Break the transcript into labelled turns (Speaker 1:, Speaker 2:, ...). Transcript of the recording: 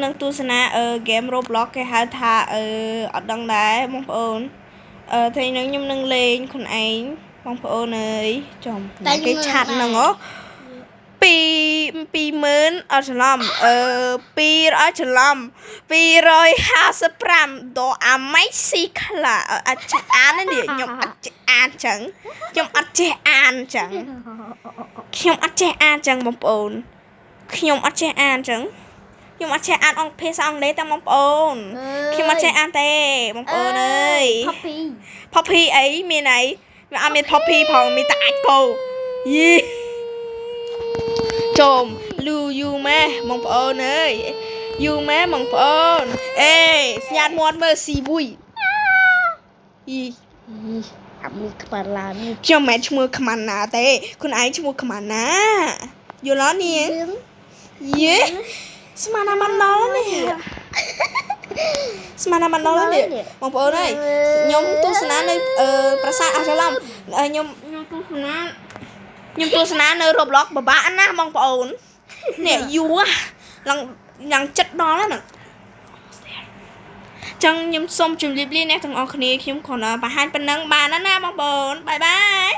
Speaker 1: នឹងទស្សនាហ្គេម Roblox គេហៅថាអត់ដឹងដែរបងប្អូនថ្ងៃនេះខ្ញុំនឹងលេងខ្លួនឯងបងប្អូនអើយចំគេឆាត់ហ្នឹងហ៎20000អត់ច្រឡំ200ច្រឡំ255ដកអាម៉េចស៊ីខ្លាអត់ចេះអាននេះខ្ញុំអត់ចេះអានចឹងខ្ញុំអត់ចេះអានចឹងបងប្អូនខ្ញុំអត់ចេះអានចឹងខ្ញុំអត់ចេះអានភាសាអង់គ្លេសតែបងប្អូនខ្ញុំអត់ចេះអានទេបងប្អូនអើយ Poppy អីមានអីវាអត់មាន Poppy ផងមានតែអាចកោយីចំលូយូម៉ែបងប្អូនអើយយូម៉ែបងប្អូនអេស្ញាតមាត់មើលស៊ីវុយយី
Speaker 2: អាមីក្បាលឡាន
Speaker 1: ខ្ញុំមិនឈ្មោះខ្មាន់ណាទេខ្លួនឯងឈ្មោះខ្មាន់ណាយល់អត់នាងយេស្មានណាមិនដល់នេះស្មានណាមិនដល់នេះបងប្អូនអើយខ្ញុំទស្សនានៅប្រាសាទអស់ច្រឡំខ្ញុំទស្សនានៅ Roblox ពិបាកណាស់បងប្អូននេះយូរឡើងចិត្តដល់ហ្នឹងចឹងខ្ញុំសូមជម្រាបលាអ្នកទាំងអស់គ្នាខ្ញុំគ្រាន់តែបង្ហាញប៉ុណ្ណឹងបានណាបងប្អូនបាយបាយ